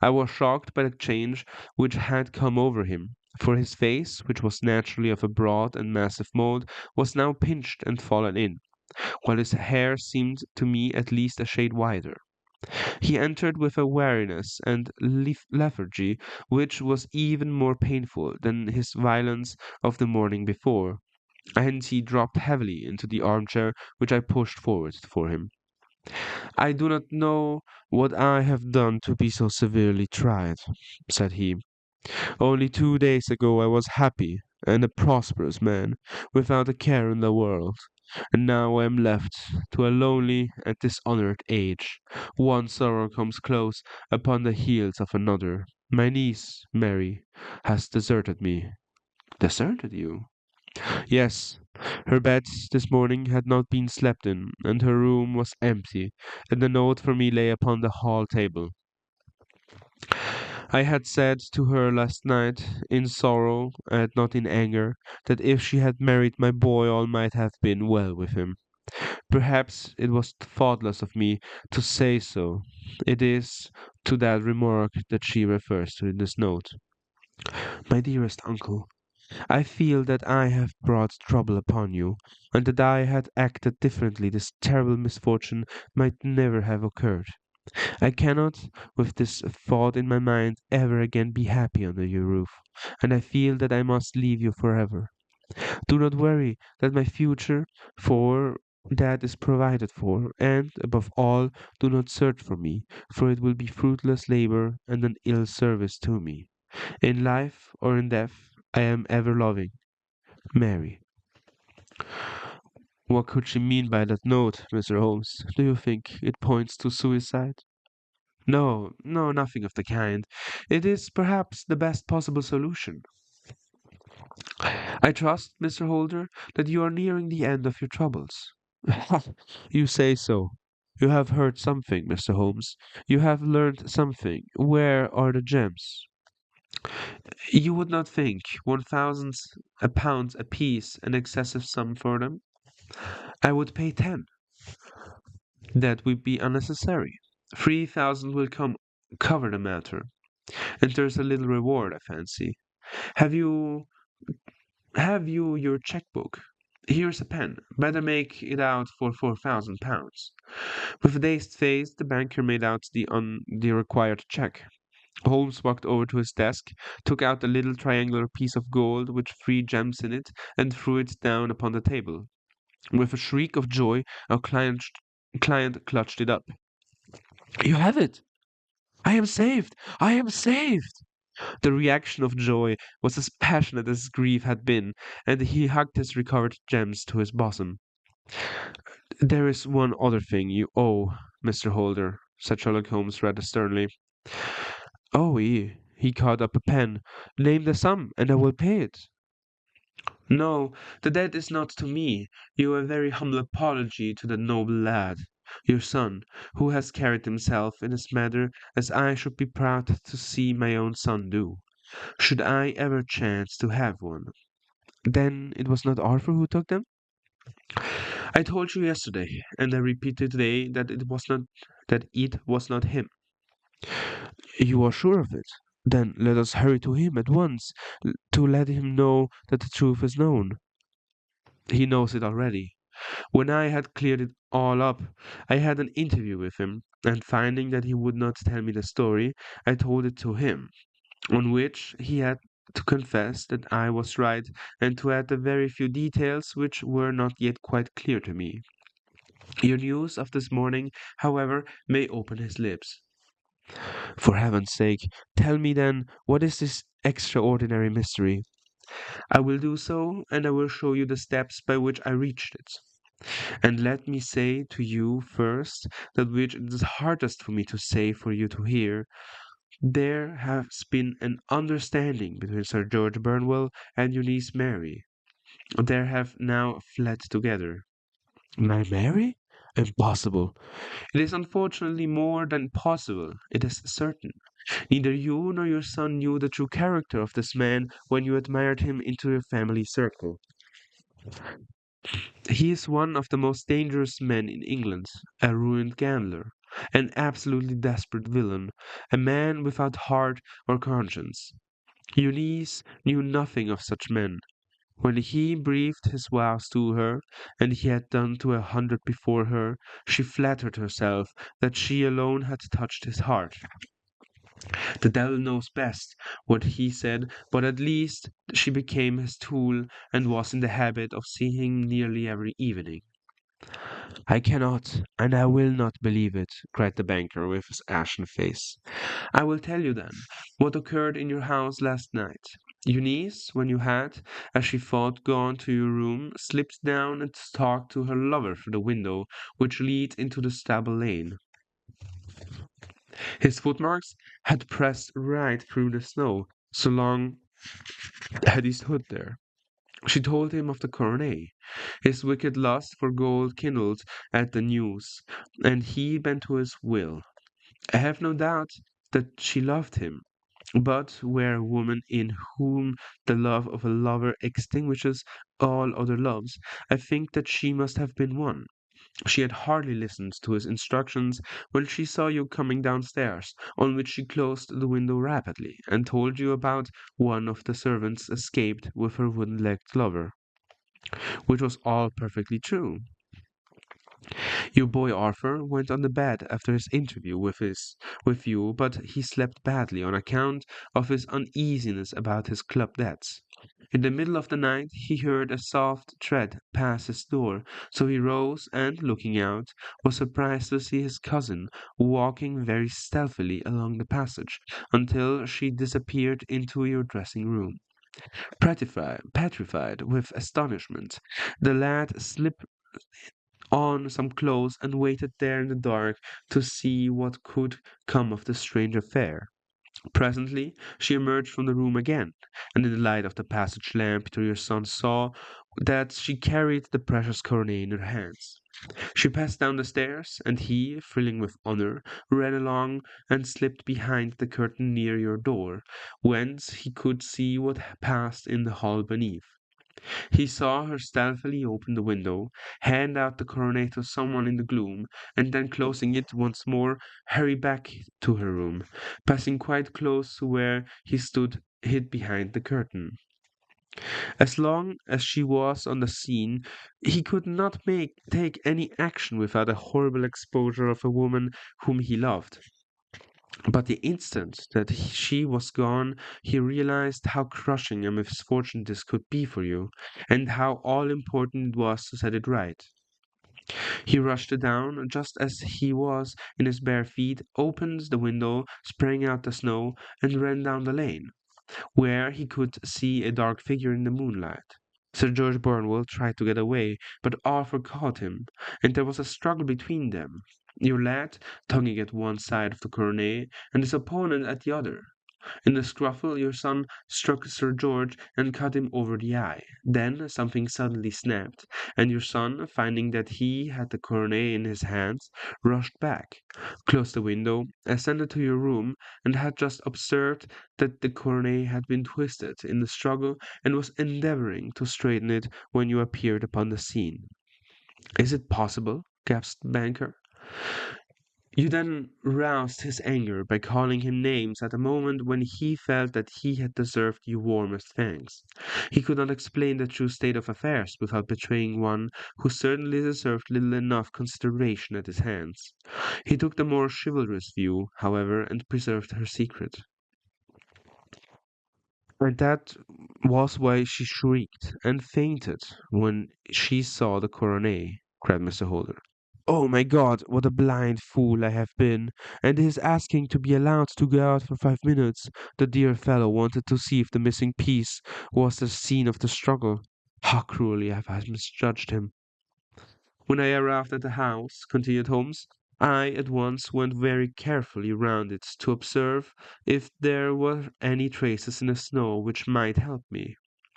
I was shocked by the change which had come over him, for his face, which was naturally of a broad and massive mold, was now pinched and fallen in, while his hair seemed to me at least a shade whiter. He entered with a weariness and lethargy which was even more painful than his violence of the morning before, and he dropped heavily into the armchair which I pushed forward for him. "I do not know what I have done to be so severely tried," said he. "Only 2 days ago I was happy and a prosperous man, without a care in the world, and now I am left to a lonely and dishonored age. One sorrow comes close upon the heels of another. My niece, Mary, has deserted me." "Deserted you?" "Yes. Her bed this morning had not been slept in, and her room was empty, and a note for me lay upon the hall table. I had said to her last night, in sorrow and not in anger, that if she had married my boy all might have been well with him. Perhaps it was thoughtless of me to say so. It is to that remark that she refers to in this note. My dearest uncle, I feel that I have brought trouble upon you, and that I had acted differently this terrible misfortune might never have occurred. I cannot, with this thought in my mind, ever again be happy under your roof, and I feel that I must leave you forever. Do not worry that my future, for that is provided for, and, above all, do not search for me, for it will be fruitless labor and an ill service to me. In life or in death, I am ever loving, Mary." What could she mean by that note, Mr. Holmes? Do you think it points to suicide? No, no, nothing of the kind. It is perhaps the best possible solution. I trust, Mr. Holder, that you are nearing the end of your troubles. You say so. You have heard something, Mr. Holmes. You have learned something. Where are the gems? You would not think 1,000 a pound apiece an excessive sum for them? I would pay 10. That would be unnecessary. 3,000 will cover the matter, and there's a little reward, I fancy. Have you have you your checkbook? Here's a pen. Better make it out for 4,000 pounds. With a dazed face, the banker made out the required check. Holmes walked over to his desk, took out a little triangular piece of gold with 3 gems in it, and threw it down upon the table. With a shriek of joy, our client clutched it up. "You have it! I am saved! I am saved!" The reaction of joy was as passionate as his grief had been, and he hugged his recovered gems to his bosom. "There is one other thing you owe, Mr. Holder," said Sherlock Holmes rather sternly. "Oh, he caught up a pen. "Name the sum, and I will pay it." No, the debt is not to me. You a very humble apology to the noble lad, your son, who has carried himself in this matter as I should be proud to see my own son do, should I ever chance to have one. Then it was not Arthur who took them? I told you yesterday, and I repeat today that it was not him. You are sure of it? Then let us hurry to him at once to let him know that the truth is known. He knows it already. When I had cleared it all up, I had an interview with him, and finding that he would not tell me the story, I told it to him, on which he had to confess that I was right and to add the very few details which were not yet quite clear to me. Your news of this morning, however, may open his lips. For heaven's sake, tell me then, what is this extraordinary mystery? I will do so, and I will show you the steps by which I reached it. And let me say to you first that which it is hardest for me to say for you to hear. There has been an understanding between Sir George Burnwell and your niece Mary. They have now fled together. My Mary? Impossible. It is unfortunately more than possible. It is certain. Neither you nor your son knew the true character of this man when you admired him into your family circle. He is one of the most dangerous men in England, a ruined gambler, an absolutely desperate villain, a man without heart or conscience. Eunice knew nothing of such men. When he breathed his vows to her, and he had done to 100 before her, she flattered herself that she alone had touched his heart. The devil knows best what he said, but at least she became his tool and was in the habit of seeing him nearly every evening. I cannot, and I will not believe it, cried the banker with his ashen face. I will tell you then what occurred in your house last night. Eunice, when you had, as she thought, gone to your room, slipped down and talked to her lover through the window which leads into the stable lane. His footmarks had pressed right through the snow, so long had he stood there. She told him of the coronet. His wicked lust for gold kindled at the news, and he bent to his will. I have no doubt that she loved him, but where a woman in whom the love of a lover extinguishes all other loves, I think that she must have been one. She had hardly listened to his instructions when she saw you coming downstairs, on which she closed the window rapidly, and told you about one of the servants escaped with her wooden-legged lover, which was all perfectly true. Your boy Arthur went on the bed after his interview with you, but he slept badly on account of his uneasiness about his club debts. In the middle of the night he heard a soft tread pass his door, so he rose and, looking out, was surprised to see his cousin walking very stealthily along the passage until she disappeared into your dressing room. Petrified with astonishment, the lad slipped on some clothes and waited there in the dark to see what could come of the strange affair. Presently she emerged from the room again, and in the light of the passage lamp your son saw that she carried the precious coronet in her hands. She passed down the stairs, and he, thrilling with honor, ran along and slipped behind the curtain near your door, whence he could see what passed in the hall beneath. He saw her stealthily open the window, hand out the coronet to someone in the gloom, and then closing it once more, hurry back to her room, passing quite close to where he stood hid behind the curtain. As long as she was on the scene, he could not take any action without a horrible exposure of a woman whom he loved. But the instant that she was gone, he realized how crushing a misfortune this could be for you, and how all important it was to set it right. He rushed down just as he was in his bare feet, opened the window, sprang out the snow, and ran down the lane, where he could see a dark figure in the moonlight. Sir George Burnwell tried to get away, but Arthur caught him, and there was a struggle between them, your lad tugging at one side of the coronet, and his opponent at the other. In the scuffle, your son struck Sir George and cut him over the eye. Then something suddenly snapped, and your son, finding that he had the coronet in his hands, rushed back, closed the window, ascended to your room, and had just observed that the coronet had been twisted in the struggle and was endeavoring to straighten it when you appeared upon the scene. "Is it possible?" gasped the banker. You then roused his anger by calling him names at a moment when he felt that he had deserved your warmest thanks. He could not explain the true state of affairs without betraying one who certainly deserved little enough consideration at his hands. He took the more chivalrous view, however, and preserved her secret. And that was why she shrieked and fainted when she saw the coronet, cried Mr. Holder. Oh my God, what a blind fool I have been! And his asking to be allowed to go out for 5 minutes. The dear fellow wanted to see if the missing piece was the scene of the struggle. How cruelly have I misjudged him! When I arrived at the house, continued Holmes, I at once went very carefully round it to observe if there were any traces in the snow which might help me.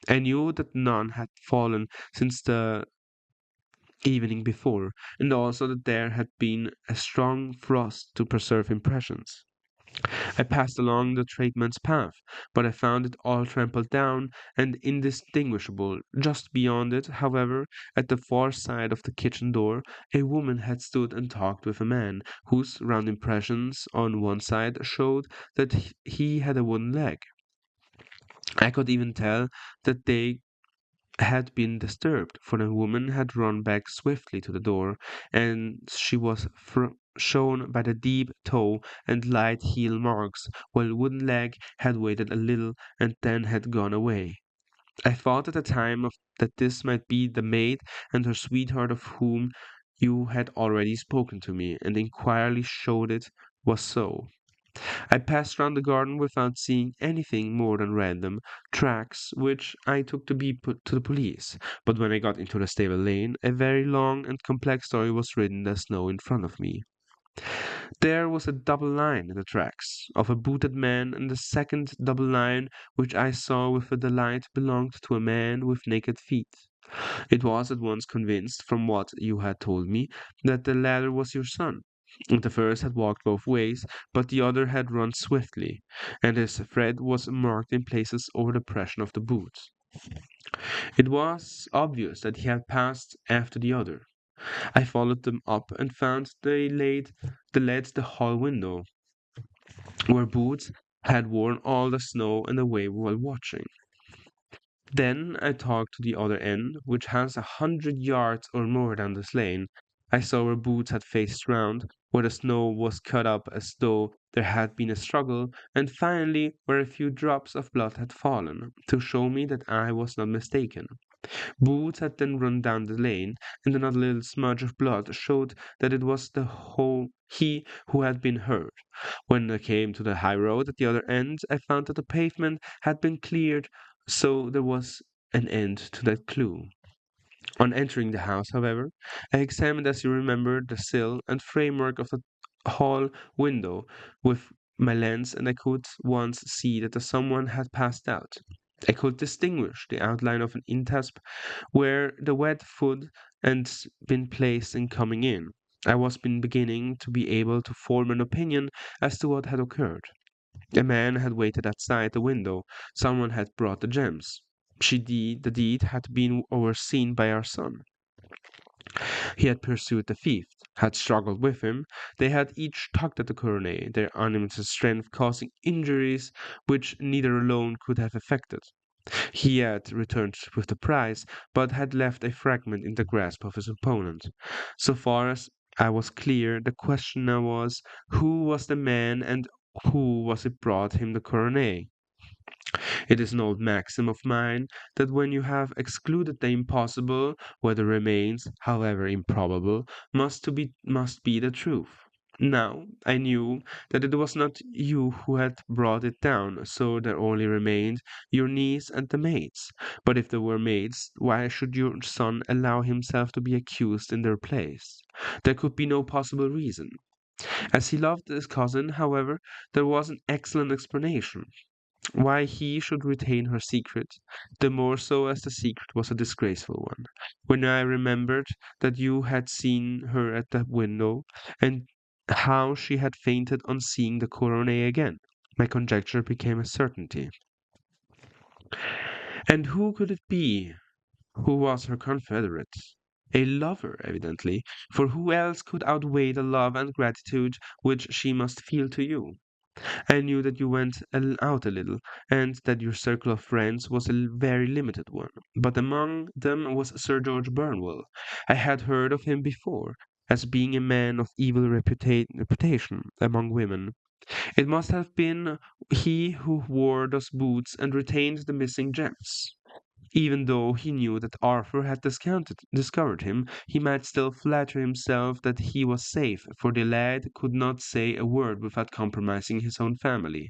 I knew that none had fallen since the evening before, and also that there had been a strong frost to preserve impressions. I passed along the tradesman's path, but I found it all trampled down and indistinguishable. Just beyond it, however, at the far side of the kitchen door, a woman had stood and talked with a man, whose round impressions on one side showed that he had a wooden leg. I could even tell that they had been disturbed, for the woman had run back swiftly to the door, and she was shown by the deep toe and light heel marks, while Wooden Leg had waited a little and then had gone away. I thought at the time that this might be the maid and her sweetheart of whom you had already spoken to me, and inquiry showed it was so. I passed round the garden without seeing anything more than random tracks which I took to be put to the police, but when I got into the stable lane, a very long and complex story was written in the snow in front of me. There was a double line in the tracks of a booted man, and the second double line which I saw with delight belonged to a man with naked feet. It was at once convinced, from what you had told me, that the latter was your son. The first had walked both ways, but the other had run swiftly, and his thread was marked in places over the pressure of the boots. It was obvious that he had passed after the other. I followed them up and found they led the hall window, where Boots had worn all the snow and away while watching. Then I talked to the other end, which has 100 yards or more down this lane. I saw where Boots had faced round, where the snow was cut up as though there had been a struggle, and finally where a few drops of blood had fallen, to show me that I was not mistaken. Boots had then run down the lane, and another little smudge of blood showed that it was he who had been hurt. When I came to the high road at the other end, I found that the pavement had been cleared, so there was an end to that clue. On entering the house, however, I examined, as you remember, the sill and framework of the hall window with my lens, and I could once see that someone had passed out. I could distinguish the outline of an intasp where the wet foot had been placed in coming in. I was beginning to be able to form an opinion as to what had occurred. A man had waited outside the window. Someone had brought the gems. The deed had been overseen by our son. He had pursued the thief, had struggled with him. They had each tugged at the coronet, their unlimited strength causing injuries which neither alone could have effected. He had returned with the prize, but had left a fragment in the grasp of his opponent. So far as I was clear, the question now was, who was the man and who was it brought him the coronet? It is an old maxim of mine that when you have excluded the impossible, what remains, however improbable, must be the truth. Now I knew that it was not you who had brought it down, so there only remained your niece and the maids. But if there were maids, why should your son allow himself to be accused in their place? There could be no possible reason. As he loved his cousin, however, there was an excellent explanation why he should retain her secret, the more so as the secret was a disgraceful one. When I remembered that you had seen her at the window, and how she had fainted on seeing the coronet again, my conjecture became a certainty. And who could it be who was her confederate? A lover, evidently, for who else could outweigh the love and gratitude which she must feel to you? I knew that you went out a little, and that your circle of friends was a very limited one, but among them was Sir George Burnwell. I had heard of him before, as being a man of evil reputation among women. It must have been he who wore those boots and retained the missing gems. Even though he knew that Arthur had discovered him, he might still flatter himself that he was safe, for the lad could not say a word without compromising his own family.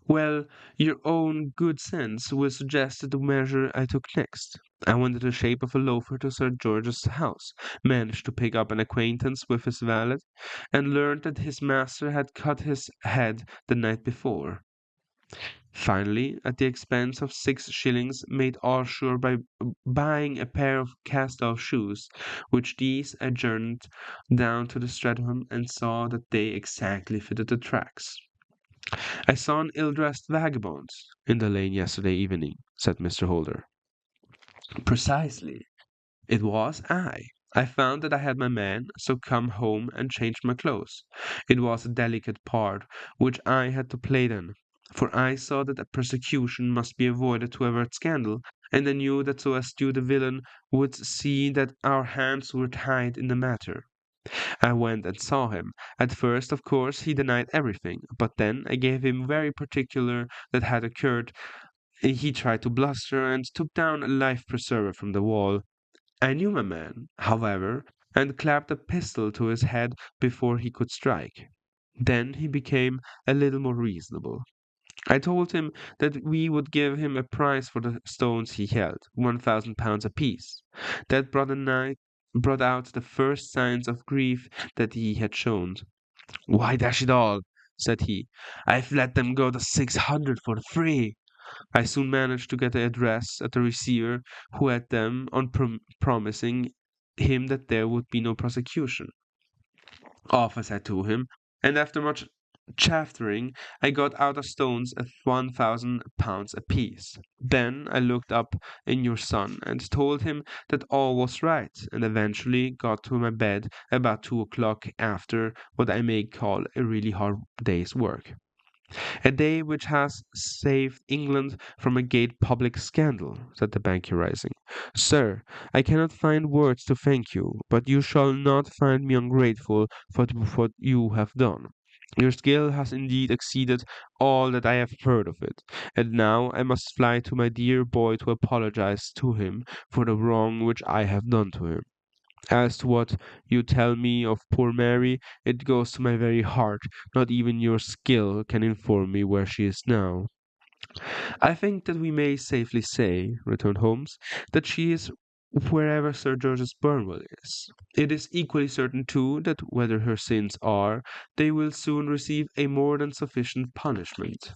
Well, your own good sense will suggest the measure I took next. I went in the shape of a loafer to Sir George's house, managed to pick up an acquaintance with his valet, and learned that his master had cut his head the night before. Finally, at the expense of 6 shillings, made all sure by buying a pair of cast-off shoes, which these I journeyed down to the Streatham and saw that they exactly fitted the tracks. "I saw an ill-dressed vagabond in the lane yesterday evening," said Mr. Holder. "Precisely. It was I. I found that I had my man, so come home and changed my clothes. It was a delicate part which I had to play then, for I saw that a persecution must be avoided to avert scandal, and I knew that so astute a villain would see that our hands were tied in the matter. I went and saw him. At first, of course, he denied everything, but then I gave him very particular that had occurred. He tried to bluster and took down a life preserver from the wall. I knew my man, however, and clapped a pistol to his head before he could strike. Then he became a little more reasonable. I told him that we would give him a price for the stones he held, £1,000 apiece. That brought out the first signs of grief that he had shown. "Why, dash it all," said he, "I've let them go the 600 for free." I soon managed to get the address at the receiver, who had them on promising him that there would be no prosecution. Off I said to him, and after much chaffering I got out the stones at £1,000 apiece. Then I looked up in your son and told him that all was right, and eventually got to my bed about 2 o'clock after what I may call a really hard day's work. "A day which has saved England from a great public scandal," said the banker, rising. "Sir, I cannot find words to thank you, but you shall not find me ungrateful for what you have done. Your skill has indeed exceeded all that I have heard of it, and now I must fly to my dear boy to apologize to him for the wrong which I have done to him. As to what you tell me of poor Mary, it goes to my very heart. Not even your skill can inform me where she is now." "I think that we may safely say," returned Holmes, "that she is wherever Sir George's Burnwell is. It is equally certain, too, that whatever her sins are, they will soon receive a more than sufficient punishment."